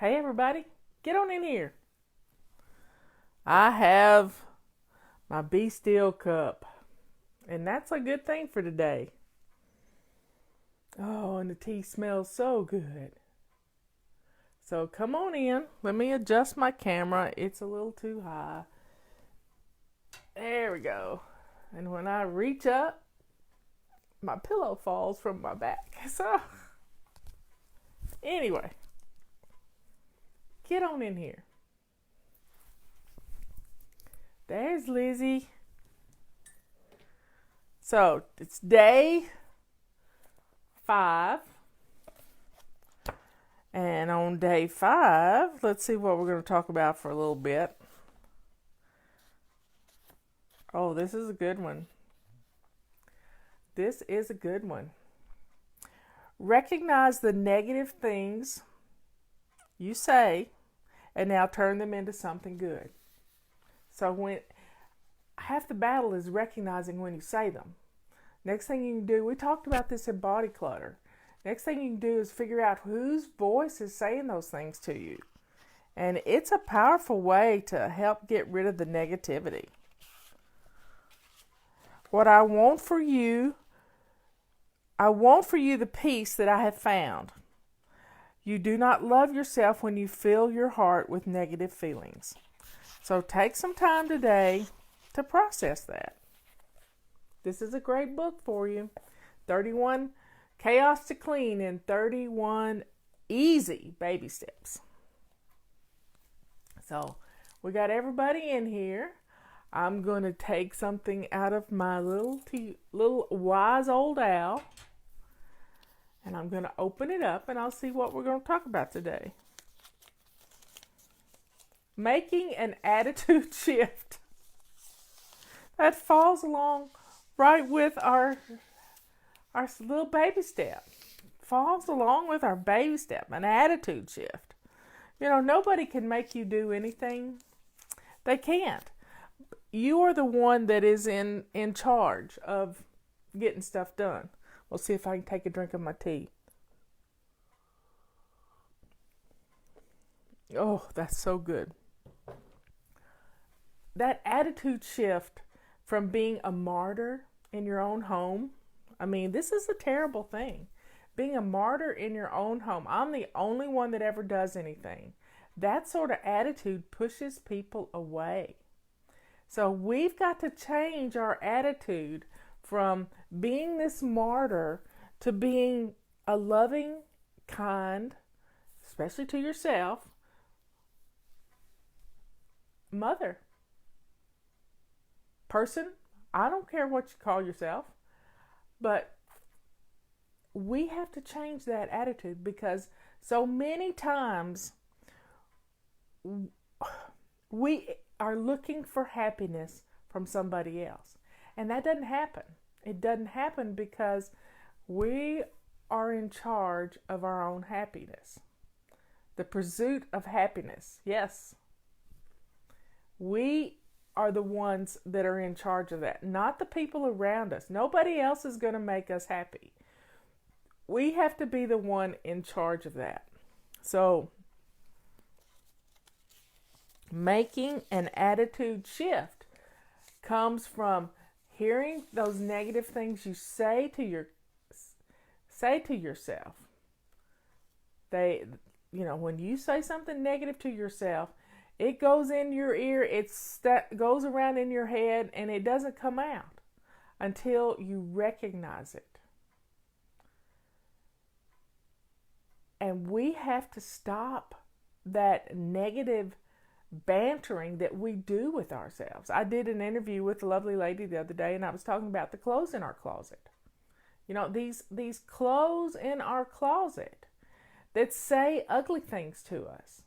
Hey everybody, get on in here. I have my Be Still cup, and that's a good thing for today. Oh, and the tea smells so good. So come on in. Let me adjust my camera. It's a little too high. There we go. And when I reach up, my pillow falls from my back. So, anyway, get on in here. There's Lizzie. So, it's day 5. And on day 5, let's see what we're going to talk about for a little bit. Oh, this is a good one. This is a good one. Recognize the negative things you say and now turn them into something good. So when half the battle is recognizing when you say them. Next thing you can do, we talked about this in body clutter. Next thing you can do is figure out whose voice is saying those things to you. And it's a powerful way to help get rid of the negativity. What I want for you the peace that I have found. You do not love yourself when you fill your heart with negative feelings. So take some time today to process that. This is a great book for you. 31 Chaos to Clean in 31 Easy Baby Steps. So we got everybody in here. I'm going to take something out of my little wise old owl. And I'm going to open it up and I'll see what we're going to talk about today. Making an attitude shift. That falls along right with our little baby step. Falls along with our baby step, an attitude shift. You know, nobody can make you do anything. They can't. You are the one that is in charge of getting stuff done. We'll see if I can take a drink of my tea. Oh, that's so good. That attitude shift from being a martyr in your own home. I mean, this is a terrible thing. Being a martyr in your own home. I'm the only one that ever does anything. That sort of attitude pushes people away. So we've got to change our attitude from being this martyr to being a loving, kind, especially to yourself, mother, person. I don't care what you call yourself, but we have to change that attitude because so many times we are looking for happiness from somebody else. And that doesn't happen. It doesn't happen because we are in charge of our own happiness. The pursuit of happiness. Yes. We are the ones that are in charge of that, not the people around us. Nobody else is going to make us happy. We have to be the one in charge of that. So, making an attitude shift comes from hearing those negative things you say to yourself. When you say something negative to yourself, it goes in your ear, goes around in your head, and it doesn't come out until you recognize it. And we have to stop that negative bantering that we do with ourselves. I did an interview with a lovely lady the other day, and I was talking about the clothes in our closet. You know, these clothes in our closet that say ugly things to us.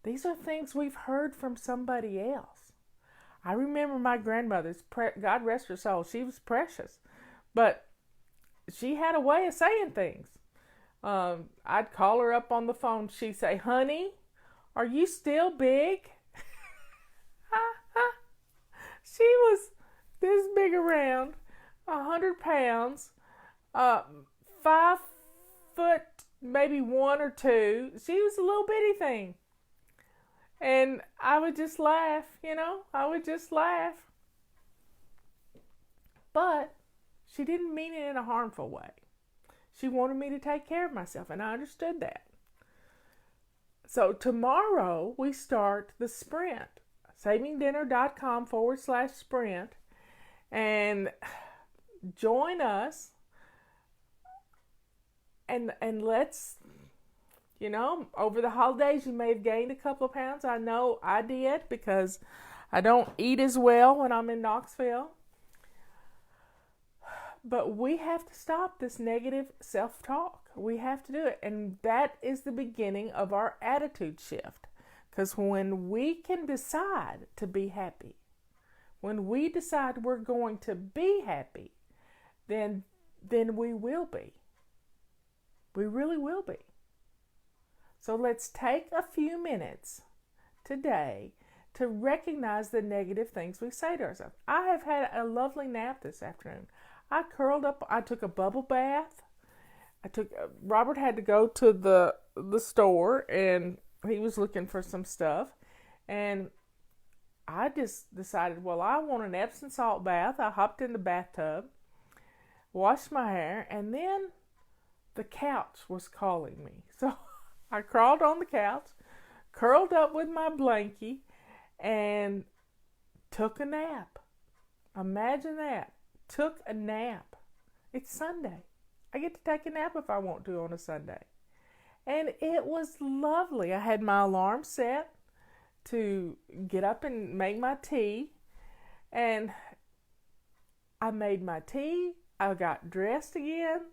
These are things we've heard from somebody else. I remember my grandmother's, God rest her soul, she was precious. But she had a way of saying things. I'd call her up on the phone. She'd say, "Honey, are you still big?" She was this big around, 100 pounds, 5 foot maybe one or two. She was a little bitty thing. And I would just laugh, I would just laugh. But she didn't mean it in a harmful way. She wanted me to take care of myself, and I understood that. So tomorrow we start the sprint. savingdinner.com/sprint, and join us, and let's, over the holidays you may have gained a couple of pounds. I know I did, because I don't eat as well when I'm in Knoxville. But we have to stop this negative self-talk. We have to do it. And that is the beginning of our attitude shift. Because when we can decide to be happy, when we decide we're going to be happy, then we will be. We really will be. So let's take a few minutes today to recognize the negative things we say to ourselves. I have had a lovely nap this afternoon. I curled up. I took a bubble bath. Robert had to go to the store, and he was looking for some stuff. And I just decided, well, I want an Epsom salt bath. I hopped in the bathtub, washed my hair, and then the couch was calling me. So I crawled on the couch, curled up with my blankie, and took a nap. Imagine that. Took a nap. It's Sunday. I get to take a nap if I want to on a Sunday. And it was lovely. I had my alarm set to get up and make my tea. And I made my tea. I got dressed again.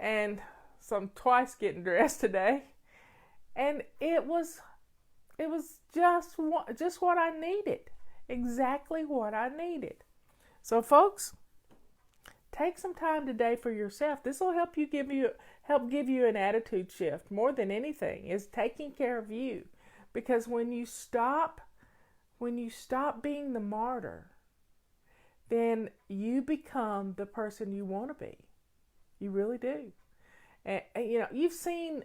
And so I'm twice getting dressed today. And it was just what I needed. Exactly what I needed. So folks, take some time today for yourself. This will help give you an attitude shift. More than anything, is taking care of you. Because when you stop being the martyr, then you become the person you want to be. You really do. And you've seen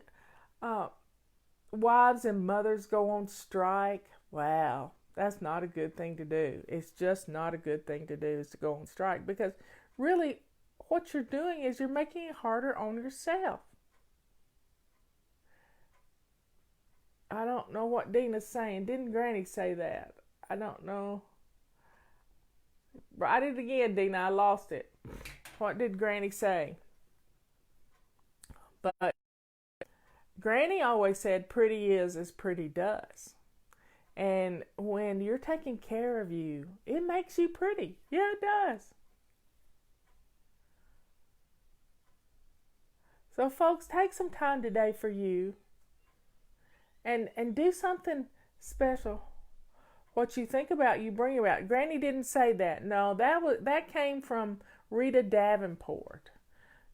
wives and mothers go on strike. Wow, that's not a good thing to do. It's just not a good thing to do, is to go on strike, because really, what you're doing is you're making it harder on yourself. I don't know what Dina's saying. Didn't Granny say that? I don't know. Write it again, Dina. I lost it. What did Granny say? But Granny always said, pretty is as pretty does. And when you're taking care of you, it makes you pretty. Yeah, it does. So folks, take some time today for you, and do something special. What you think about, you bring about. Granny didn't say that. No, that came from Rita Davenport.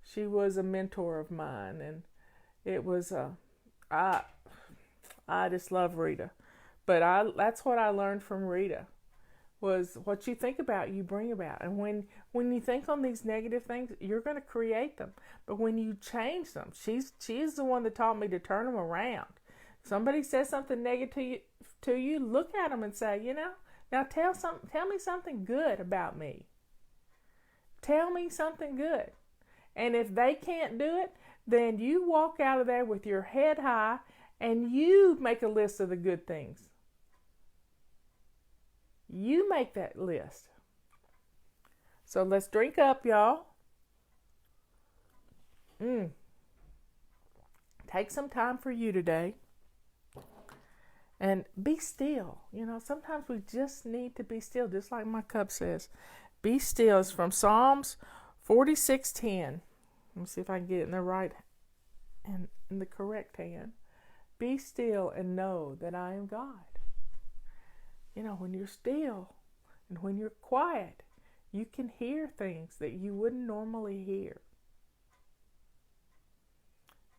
She was a mentor of mine, and it was I just love Rita. But that's what I learned from Rita, was what you think about, you bring about. And when you think on these negative things, you're going to create them. But when you change them, she's the one that taught me to turn them around. Somebody says something negative to you, look at them and say, now tell me something good about me. Tell me something good. And if they can't do it, then you walk out of there with your head high, and you make a list of the good things. You make that list. So let's drink up, y'all. Take some time for you today. And be still. Sometimes we just need to be still, just like my cup says. Be still. It's from Psalms 46:10. Let me see if I can get it in the right and in the correct hand. Be still and know that I am God. When you're still and when you're quiet, you can hear things that you wouldn't normally hear.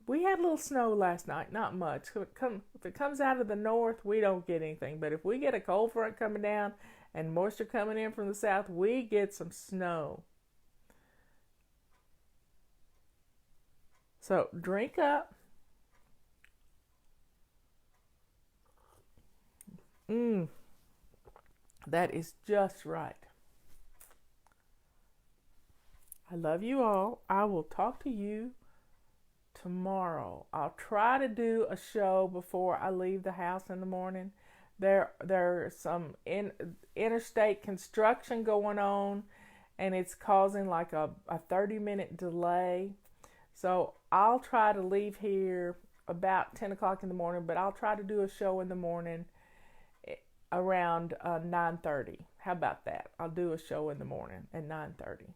We had a little snow last night, not much. If it comes out of the north, we don't get anything. But if we get a cold front coming down and moisture coming in from the south, we get some snow. So drink up, Mm, that is just right. I love you all. I will talk to you tomorrow. I'll try to do a show before I leave the house in the morning. There's some interstate construction going on, and it's causing like a 30-minute delay. So I'll try to leave here about 10 o'clock in the morning, but I'll try to do a show in the morning around 9:30. How about that? I'll do a show in the morning at 9:30.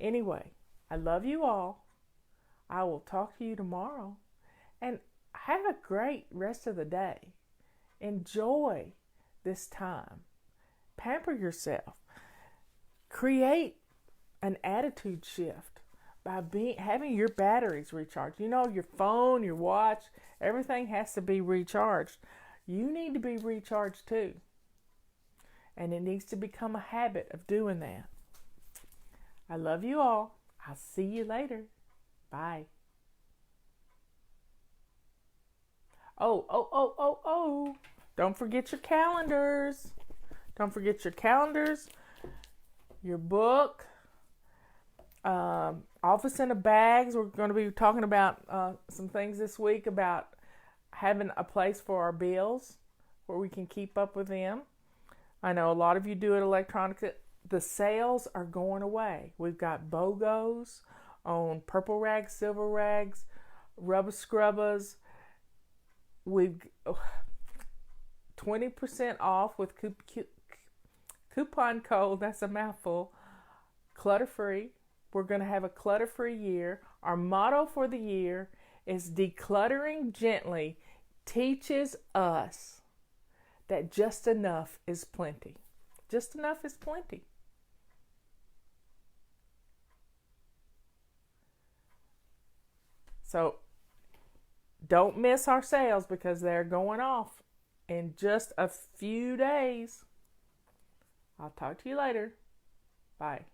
Anyway, I love you all. I will talk to you tomorrow. And have a great rest of the day. Enjoy this time. Pamper yourself. Create an attitude shift by having your batteries recharged. You know, your phone, your watch, everything has to be recharged. You need to be recharged too. And it needs to become a habit of doing that. I love you all. I'll see you later. Bye. Oh. Don't forget your calendars. Don't forget your calendars, your book, Office in a Bags. We're going to be talking about some things this week about having a place for our bills where we can keep up with them. I know a lot of you do it electronically. The sales are going away. We've got BOGOs on purple rags, silver rags, rubber scrubbers. We've 20% off with coupon code. That's a mouthful. Clutter-free. We're going to have a clutter-free year. Our motto for the year is decluttering gently teaches us that just enough is plenty. Just enough is plenty. So don't miss our sales because they're going off in just a few days. I'll talk to you later. Bye.